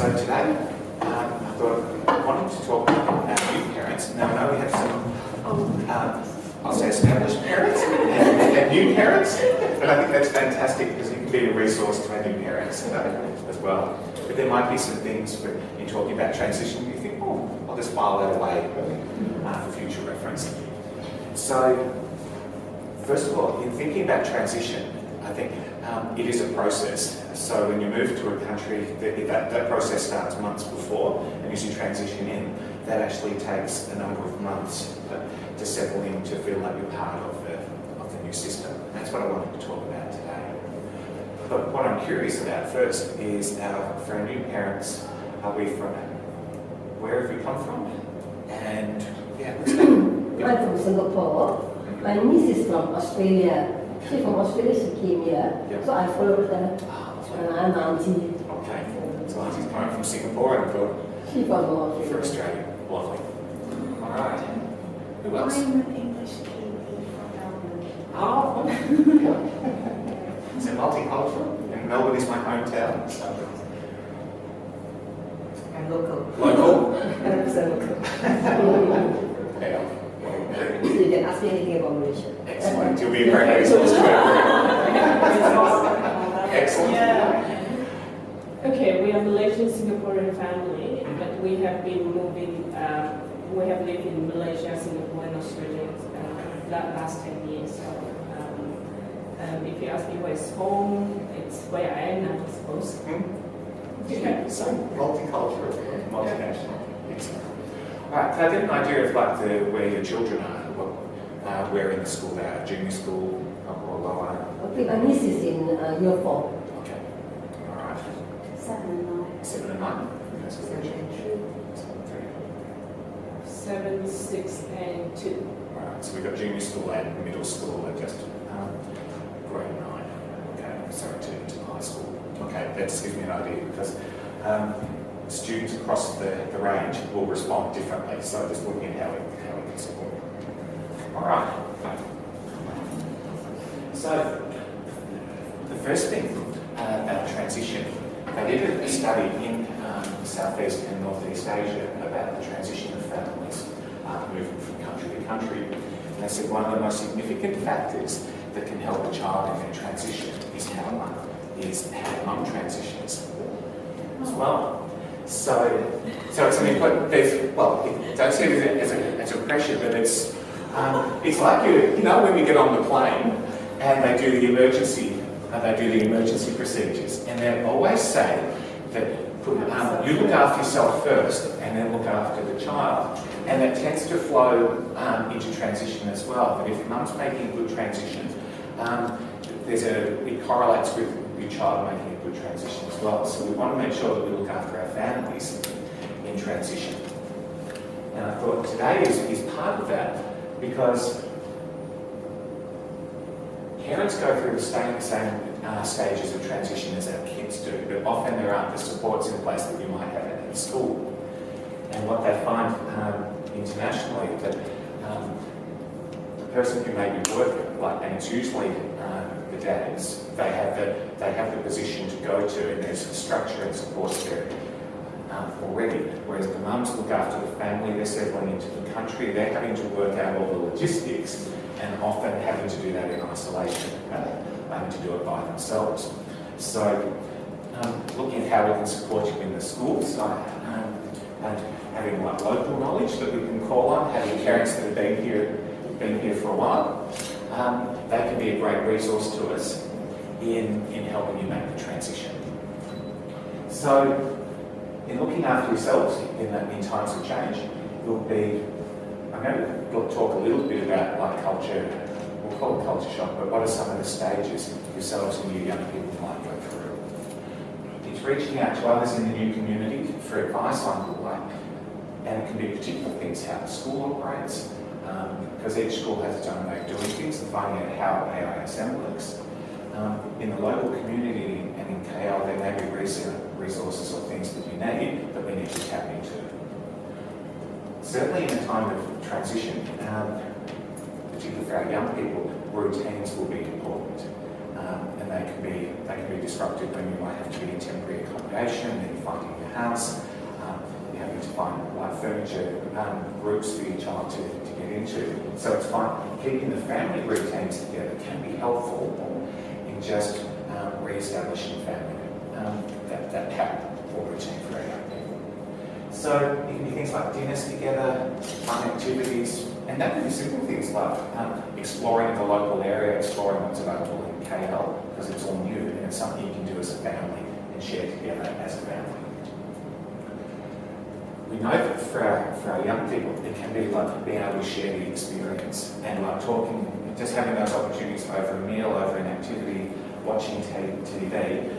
So today, I thought I wanted to talk about new parents. Now I know we have some, I'll say established parents and new parents, but I think that's fantastic because it can be a resource to our new parents as well. But there might be some things in talking about transition you think, oh, I'll just file that away for future reference. So, first of all, in thinking about transition, I think it is a process. So when you move to a country, that process starts months before, and as you transition in, that actually takes a number of months to settle in, to feel like you're part of the new system. And that's what I wanted to talk about today. But what I'm curious about first is, for our new parents, are we from, where have we come from? And yeah, let's go. I'm from Singapore. My niece is from Australia. She's from Australia, she came here. Yep. So I followed her. And I'm auntie. Okay. So auntie's coming from Singapore and She's from Australia. for Australia. Lovely. All right. Who else? I'm an English Kiwi from Melbourne. Oh. Is it multicultural? And Melbourne is my hometown. So. I'm local. Local? 100% local. Yeah. So you can ask me anything about Malaysia. Excellent. You'll be a great resource to everyone. Excellent. Yeah. Okay, we are Malaysian Singaporean family, but we have been moving, we have lived in Malaysia, Singapore and Australia last 10 years. So if you ask me where is home, it's where I am now, I suppose. Yeah, so multicultural, multinational. Excellent. All right, can I get an idea of where your children are? Where in the school they are? Junior school or lower? Okay, my niece is in year 4. Okay. All right. 7 and 9. 7 and 9? That's a good. 7, 6 and 2. All right, so we've got junior school and middle school and just grade 9. Okay, sorry, to high school. Okay, that just gives me an idea because students across the range will respond differently. So just looking at how we can support. All right. So the first thing about transition, they did a study in Southeast and Northeast Asia about the transition of families moving from country to country. And they said one of the most significant factors that can help a child in their transition is how mum transitions as well. So it's an important. Don't see it as a pressure, but it's like you know when we get on the plane and they do the emergency procedures, and they always say that you look after yourself first and then look after the child, and that tends to flow into transition as well. But if mum's making a good transition, it correlates with your child making a good transition as well. So we want to make sure that we look after our families in transition. And I thought today is part of that because parents go through the same stages of transition as our kids do, but often there aren't the supports in place that you might have at school. And what they find internationally that the person who may be working, and it's usually the dads, they have the position to go to, and there's structure and support there already. Whereas the mums look after the family, they're settling into the country, they're having to work out all the logistics, and often having to do that in isolation, having to do it by themselves. So looking at how we can support you in the schools, and having local knowledge that we can call on, having parents that have been here for a while, they can be a great resource to us in helping you make the transition. So in looking after yourselves in times of change, I'm going to talk a little bit about culture, we'll call it culture shock, but what are some of the stages yourselves and your young people might go through? It's reaching out to others in the new community for advice on the way, and it can be particular things, how the school operates, because each school has its own way of doing things, and finding out how AISM works. In the local community and in KL, there may be resources or things that you need that we need to tap into. Certainly in a time of transition, particularly for our young people, routines will be important, and they can be disrupted when you might have to be in temporary accommodation, then you're finding your house, you're having to find like furniture groups for your child to get into. So it's fine. Keeping the family routines together can be helpful in just re-establishing family, that pattern or routine for our young people. So it can be things like dinners together, fun activities, and that can be simple things like exploring the local area, exploring what's available in KL, because it's all new and it's something you can do as a family and share together as a family. We know that for our young people, it can be like being able to share the experience and like talking, just having those opportunities over a meal, over an activity, watching TV.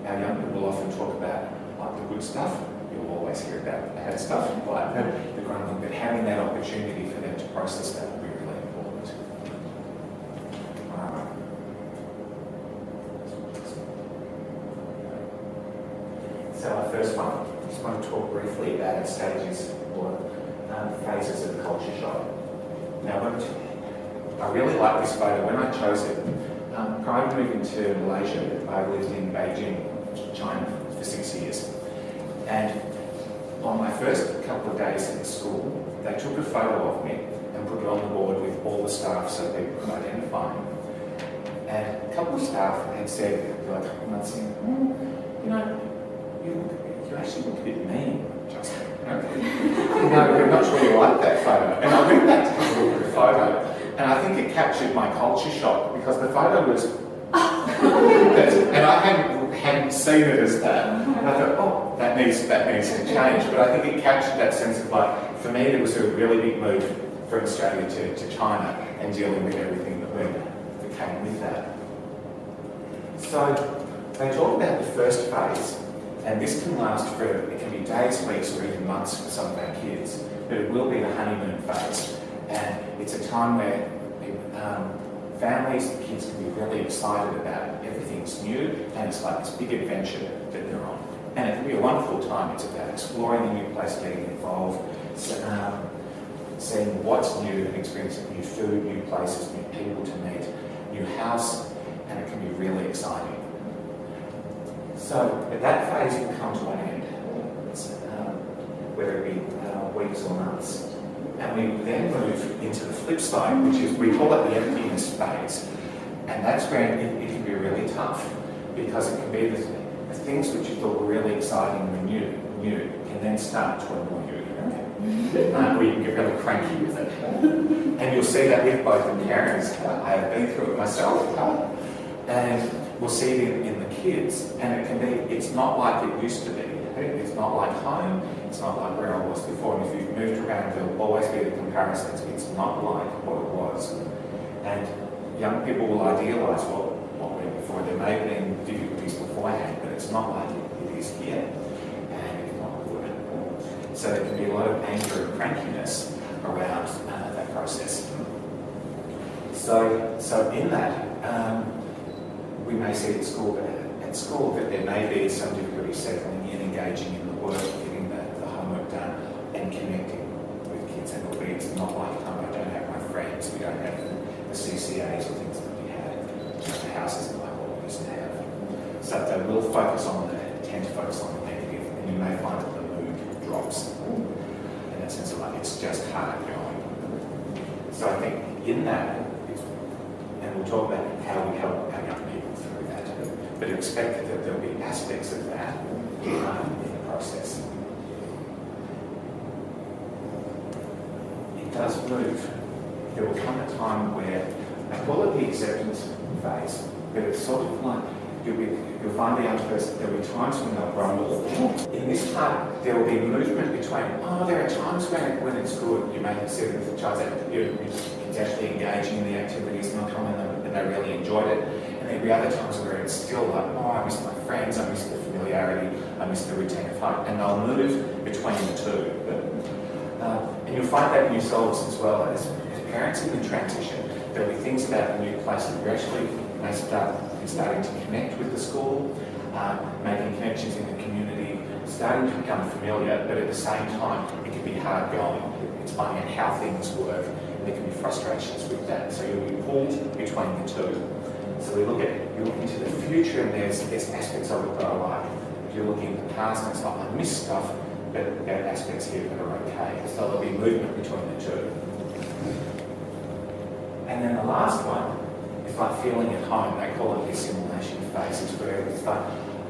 Our young people will often talk about like the good stuff. You'll always hear about the bad stuff, like the grumbling, but having that opportunity for them to process that will be really important. So our first one, I just want to talk briefly about our stages or phases of culture shock. Now, I really like this photo. When I chose it, prior to moving to Malaysia, I lived in Beijing, China, for 6 years. And on my first couple of days in school, they took a photo of me and put it on the board with all the staff so people could identify me. And a couple of staff had said, like a couple of months in, you know, you actually look a bit mean, Justin. I'm not sure you like that photo. And I went back to look at the photo, and I think it captured my culture shock because the photo was, and I hadn't seen it as that. And I thought, oh, that needs to change. But I think it captured that sense of like, for me, it was a really big move from Australia to China and dealing with everything that came with that. So they talk about the first phase. And this can last it can be days, weeks, or even months for some of our kids. But it will be the honeymoon phase. And it's a time where families and kids can be really excited about everything's new, and it's like this big adventure that they're on. And it can be a wonderful time. It's about exploring the new place, getting involved, seeing what's new, and experiencing new food, new places, new people to meet, new house, and it can be really exciting. So, but that phase will come to an end, whether it be weeks or months. And we then move into the flip side, which is, we call it the emptiness phase. And that's where it can be really tough, because it can be the things which you thought were really exciting and new can then start to annoy you. Where you can get really cranky with it. And you'll see that with both the parents. I have been through it myself. And we'll see it in the kids, and it can be, it's not like it used to be. It's not like home, it's not like where I was before. And if you've moved around, there'll always be the comparisons. It's not like what it was. And young people will idealise what went before. There may have been difficulties beforehand, but it's not like it is here. And it's not good. So there can be a lot of anger and crankiness around that process. So in that, we may see at school that there may be some difficulty settling in, engaging in the work, getting the homework done, and connecting with kids. And it's not like home. I don't have my friends. We don't have the CCAs or things that we had. The house isn't like what we used to have. So they will tend to focus on the negative, and you may find that the mood drops. In that sense of like, it's just hard going. So I think in that, and we'll talk about how we help our young people through that, but expect that there'll be aspects of that in the process. It does move. There will come a time where, I call it the acceptance phase, but it's sort of like, you'll find the young person, there'll be times when they'll grumble. In this part, there will be movement between, there are times when it's good. You may have said with the child that you're actually engaging in the activities and they'll come in and they really enjoyed it. And there'll be other times where it's still like, I miss my friends, I miss the familiarity, I miss the routine of home. And they'll move between the two. And you'll find that in yourselves as well as parents in the transition. There'll be things about the new place that you actually may starting to connect with the school, making connections in the community, starting to become familiar, but at the same time, it can be hard going. It's finding out how things work, and there can be frustrations with that. So you'll be pulled between the two. So you look into the future, and there's aspects of it that I like. If you're looking at the past, and it's like, I miss stuff, but there are aspects here that are okay. So there'll be movement between the two. And then the last one is like feeling at home. They call it the assimilation phase. It's where it's like,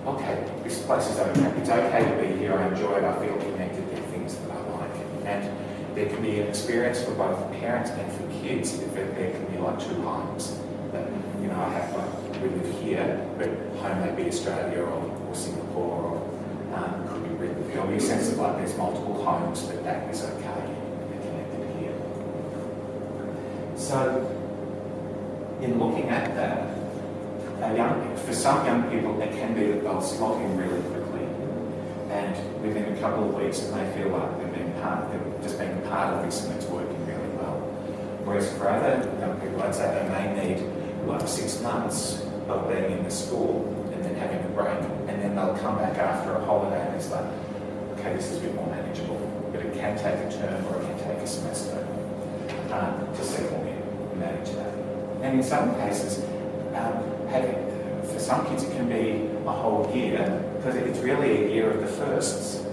okay, this place is okay. It's okay to be here. I enjoy it. I feel connected. There are things that I like. And there can be an experience for both parents and for kids. There can be like two homes. That, you know, I have like, we live here, but home may be Australia or Singapore, or could be Britain. There'll be a sense of like there's multiple homes, but that is okay. They're connected here. So, in looking at that, for some young people, it can be that they'll slot in really quickly, and within a couple of weeks, they feel like they're just being part of this, and it's working really well. Whereas for other young people, I'd say they may need like 6 months of being in the school and then having a break, and then they'll come back after a holiday, and it's like, okay, this is a bit more manageable, but it can take a term or it can take a semester to settle in and manage that. And in some cases, for some kids, it can be a whole year, because it's really a year of the firsts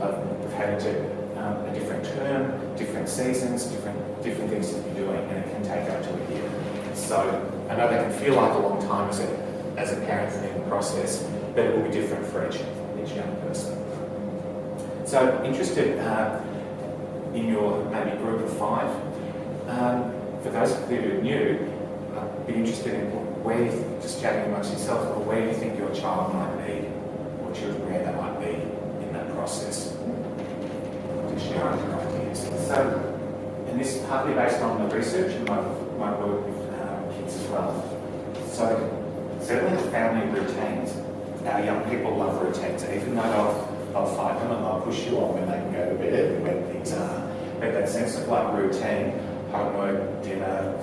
of having a different term, different seasons, different things to be doing, and it can take up to a year. So I know that can feel like a long time as a parent in the process, but it will be different for each young person. So interested in your maybe group of 5. For those of you who are new, I'd be interested in just chatting amongst yourselves, or where you think your child might be, or children, where they might be in that process. To share your ideas. So, and this is partly based on the research and my work with kids as well. So, certainly the family routines. Our young people love routines, even though they'll fight them and they'll push you on when they can go to bed and when things are. But that sense of like routine, homework, dinner,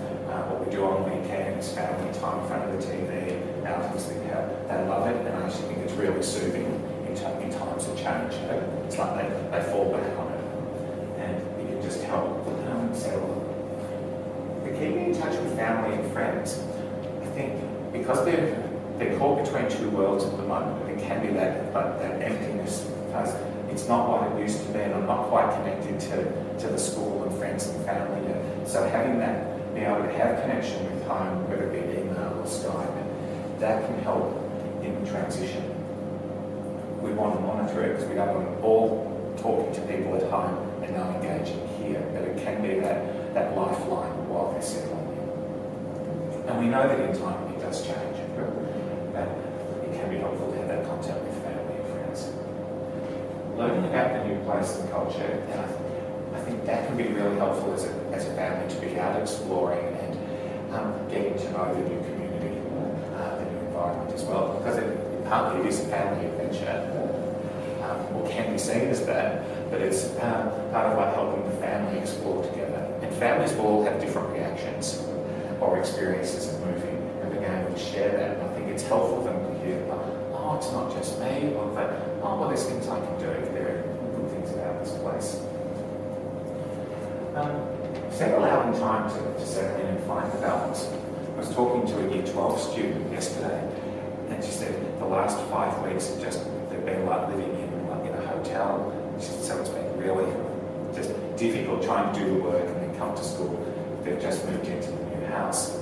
what we do on weekends, family time in front of the TV, outings that we have, they love it, and I actually think it's really soothing in times of change. It's like they fall back on it, and it can just help settle. But keeping in touch with family and friends, I think because they're caught between two worlds at the moment, it can be that emptiness, because it's not what it used to be, and I'm not quite connected to the school and friends and family yet. So having that, being able to have connection with home, whether it be email or Skype, that can help in the transition. We want to monitor it because we don't want all talking to people at home and now engaging here, but it can be that lifeline while they're settling in. And we know that in time it does change, but it can be helpful to have that contact with family and friends. Learning about the new place and culture, and I think that can be really helpful as a family to be out exploring and getting to know the new community, the new environment as well, because partly it is a family adventure, or can be seen as that, but it's part of like helping the family explore together. And families will all have different reactions or experiences of moving, and being able to share that. And I think it's helpful for them to hear, oh, it's not just me, or that, oh, well, there's things I can do. There are good things about this place. Allowing time to settle in and find the balance. I was talking to a Year 12 student yesterday, and she said the last 5 weeks they've been like living in a hotel. She said, so it's been really just difficult trying to do the work and then come to school. They've just moved into the new house.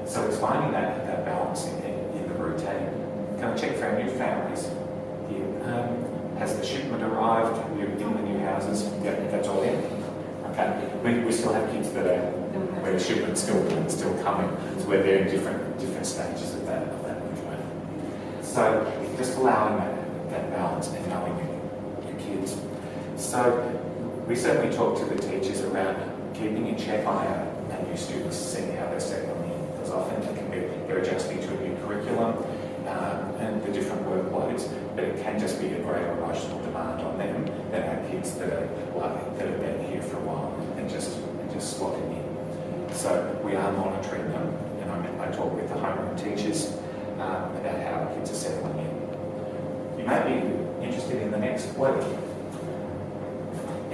So it's finding that balance in the routine. Can I check for our new families? Has the shipment arrived? Have you in the new houses? Yep, that's all in. Okay, we still have kids that are where the shipment's still coming, so we're there in different stages of that movement. So just allowing that balance and knowing your kids. So we certainly talk to the teachers around keeping in check on our new students, seeing how they're settling in, because often they're adjusting to a new curriculum and the different workloads, but it can just be a greater emotional demand on them than our kids that have been here for a while and just slotting in. So we are monitoring them, and I talk with the homeroom teachers about how our kids are settling in. You may be interested in the next week.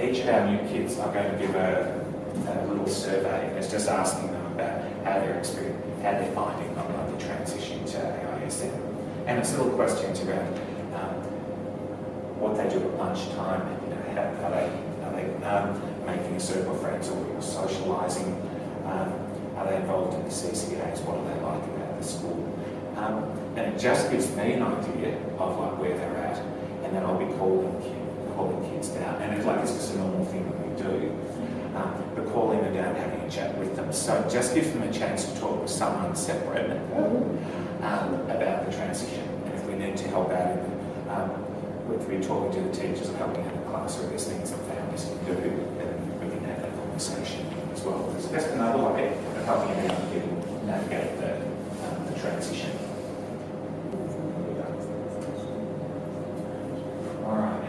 Each of our new kids are going to give a little survey, and it's just asking them about how they're experiencing, how they're finding the transition to AISM. And it's little questions around what they do at lunchtime, how they making a circle of friends or socialising, are they involved in the CCAs, what do they like about the school. And it just gives me an idea of where they're at, and then I'll be calling kids down. And it's just a normal thing that we do. But calling them down, having a chat with them. So it just gives them a chance to talk with someone separate about the transition. And if we need to help out whether we're talking to the teachers or helping out in the class, or there's things that families can do, then we can have that conversation as well. So that's another way of helping out people navigate the transition. All right.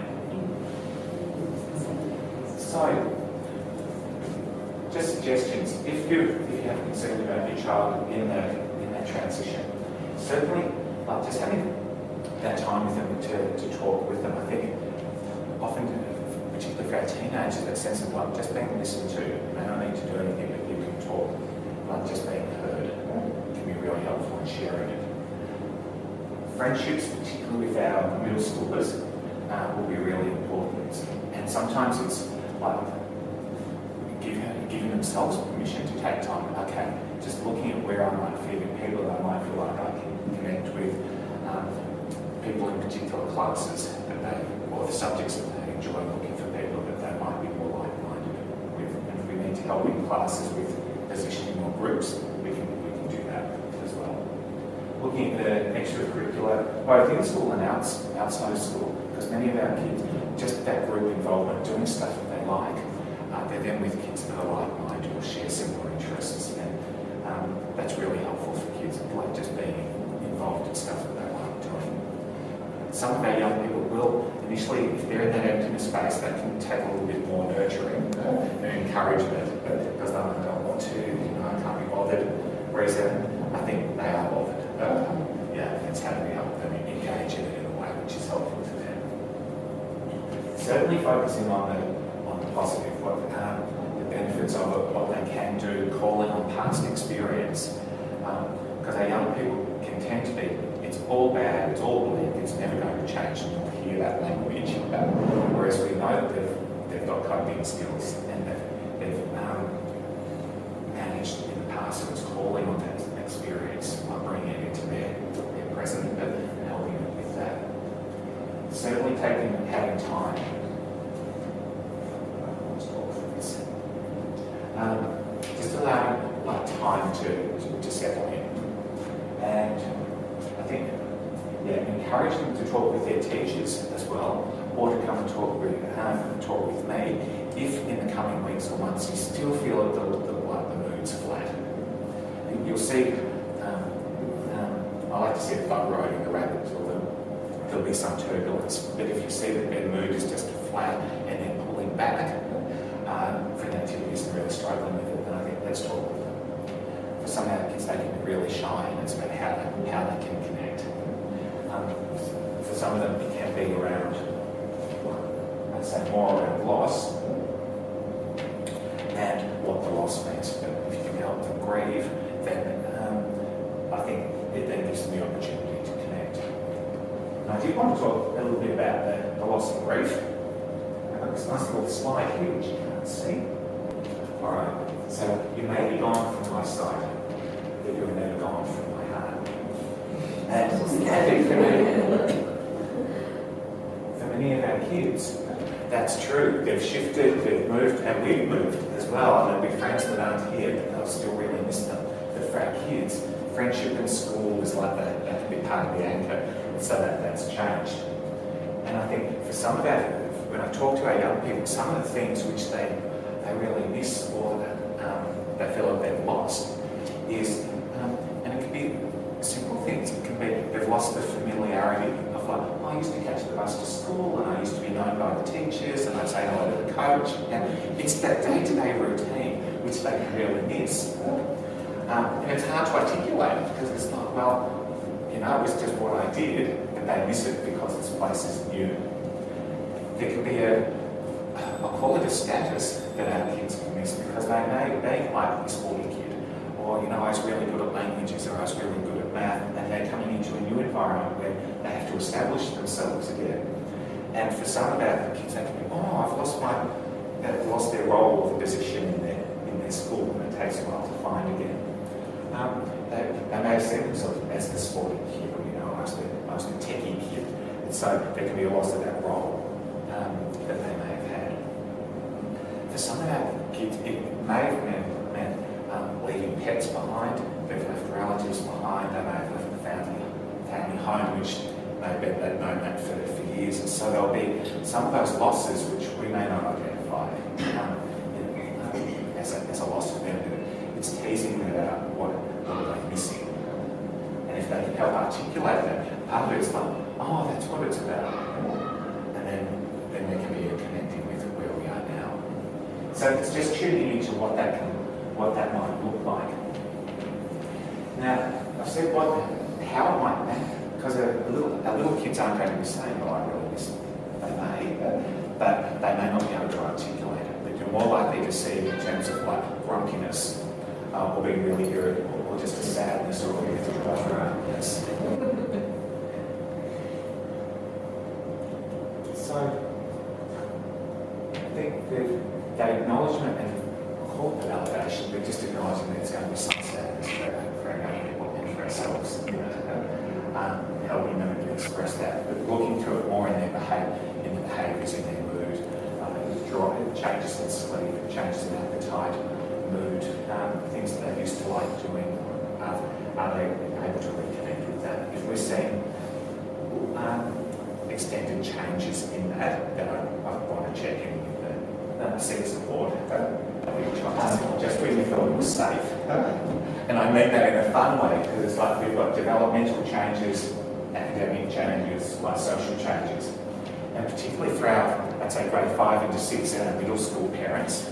So, just suggestions. If you have concern about your child in that transition, certainly just having that time with them to talk with them. I think often, particularly for our teenagers, that sense of just being listened to. They don't need to do anything, but you can talk. Just being heard can be really helpful in sharing it. Friendships, particularly with our middle schoolers, will be really important. And sometimes it's giving themselves permission to take time. Okay, just looking at where I might fit in, people that I might feel like I can connect with, people in particular classes that or the subjects that they enjoy, looking for people that they might be more like-minded with. And if we need to help in classes with positioning or groups, we can do that as well. Looking at the extracurricular, both in school and outside of school, because many of our kids, just that group involvement, doing stuff that they like, they're then with kids that are like-minded or share similar interests, and that's really helpful for kids, just being involved in stuff that they like doing. Some of our young people will initially, if they're in that emptiness space, they can take a little bit more nurturing and encouragement, because they don't want to, I can't be bothered. Whereas I think they are bothered. It's how do we help them engage in it in a way which is helpful to them. Certainly focusing on the positive, the benefits of it, what they can do, calling on past experience. Because our young people can tend to be, it's all bad, it's all bleak, it's never going to change, and you'll hear that language. Whereas we know that they've got coping skills and they've managed in the past, so it's calling on that experience, bringing it into their present and helping them with that. Certainly having time. Just allowing time to settle in. And I think, encouraging them to talk with their teachers as well, or to come and talk with me, if in the coming weeks or months you still feel that the mood's flat. You'll see, I like to see the bug riding the rabbit, or there'll be some turbulence, but if you see that their mood is just flat and then pulling back, for an activity isn't really struggling with it, then I think let's talk with them. For some of our kids, they can be really shy, and it's about how they can connect. For some of them, it can be around, I'd say more around loss and what the loss means. But if you can help them grieve, then I think it then gives them the opportunity to connect. And I did want to talk a little bit about the loss and grief. I've got this nice little slide here, which you can't see. All right, so you may be gone from my sight, but you're never gone from my heart. And for many of our kids, that's true. They've shifted, they've moved, and we've moved as well. And there'll be friends that aren't here, but they'll still really miss them. But for our kids, friendship in school is like that can be part of the anchor, so that's changed. And I think for some of our, when I talk to our young people, some of the things which they really miss or that they feel like they've lost is, and it can be simple things. It can be they've lost the familiarity of I used to catch the bus to school, and I used to be known by the teachers, and I'd say hello to the coach, and it's that day-to-day routine which they can really miss. And it's hard to articulate because it's not, it was just what I did, and they miss it because this place is new. There can be I'll call it a status that our kids can miss, because they may like the sporty kid, or or, you know, I was really good at languages, or I was really good at math, and they're coming into a new environment where they have to establish themselves again. And for some of our kids, they can be, oh, they've lost their role or the position in their school, and it takes a while to find again. They may have seen themselves as the sporty kid, or, you know, I was the techie kid. And so there can be a loss of that role that they may have had. For some of our kids, it may have meant leaving pets behind, they've left relatives behind, they may have left the family home, which they've known that for years. And so there'll be some of those losses which we may not identify as a loss of them. It's teasing about what are they missing. And if they can help articulate that, part of it's like, oh, that's what it's about. And then there can be a connecting with where we are now. So it's just tuning into what that might look like. Now, I've said how it might matter, because our little kids aren't going to be saying, oh, I really miss them. They may, but they may not be able to articulate it. But you're more likely to see it in terms of like grumpiness, or being really irritable, or just a sadness, or a yes. So I think that acknowledgement and call it validation, but just acknowledging that it's going to be some sadness for our young people and for ourselves, you know, helping them to express that, but looking through it more in their behaviours, in their mood, changes in sleep, changes in appetite, mood, things that they used to like doing. Are they able to reconnect with that? If we're seeing extended changes in that, then I want to check in with the seek support. Just when you feel safe. And I mean that in a fun way, because it's like we've got developmental changes, academic changes, like social changes. And particularly for our, I'd say, grade 5 into 6 and our middle school parents,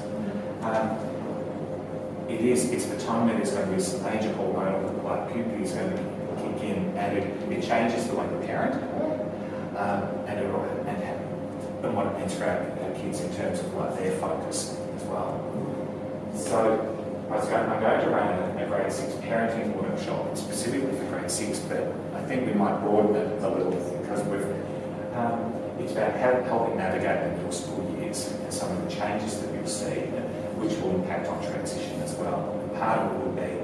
it's the time where there's going to be some major hormonal, like puberty is going to kick in, and it changes the way we parent, and what it means for our kids in terms of like their focus as well. So I go to run a grade 6 parenting workshop specifically for grade 6, but I think we might broaden it a little because it's about helping navigate the middle school years and some of the changes that you'll see, which will impact on transition as well. And part of it will be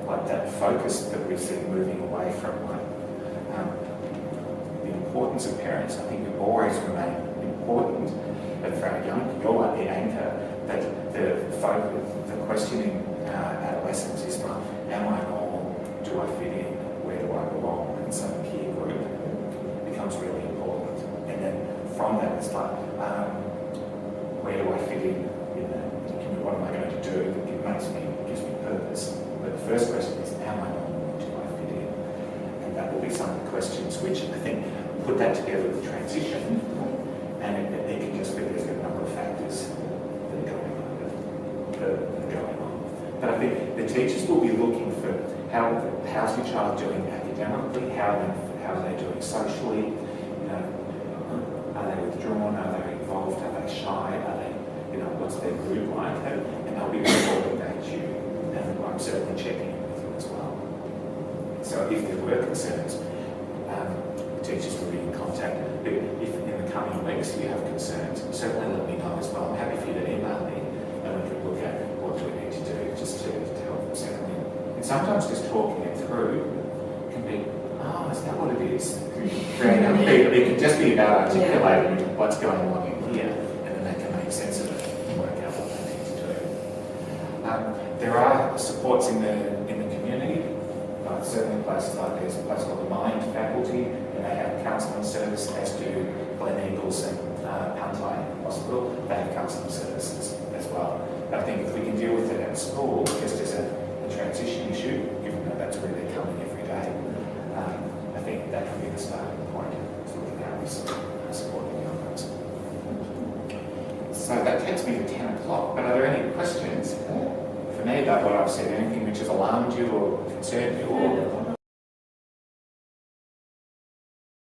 like that focus that we see moving away from the importance of parents. I think will always remain important, but for our young, you're like the anchor, that the focus, the questioning adolescents is like, am I normal? Do I fit in? Where do I belong? And so the peer group becomes really important. And then from that, it's like, where do I fit in? What am I going to do? It gives me purpose. But the first question is, am I normal? Do I fit in? And that will be some of the questions which I think put that together with the transition, and it can just be there's a number of factors that are going on. But I think the teachers will be looking for how's your child doing academically, how are they doing socially, you know, are they withdrawn, are they involved, are they shy, are they, you know, what's their mood like, and they'll be reporting that to you, and I'm certainly checking in with you as well. So if there were concerns, teachers will be in contact. But if in the coming weeks you have concerns, certainly let me know as well. I'm happy for you to email me, and we can look at what do we need to do just to help them settle in. And sometimes just talking it through can be, oh, is that what it is? It can just be about articulating what's going on in here, and then they can make sense of it and work out what they need to do. There are supports in the community. Certainly places like there's a place called the Mind faculty, and they have counselling service, as do Glen Eagles and Pantai Hospital. They have counselling services as well. But I think if we can deal with it at school, just as a transition issue, given that that's where they're coming every day, I think that can be the starting point to look at how we support the young ones. So that takes me to 10 o'clock, but are there any questions for me about what I've said? Anything which has alarmed you or concerned you or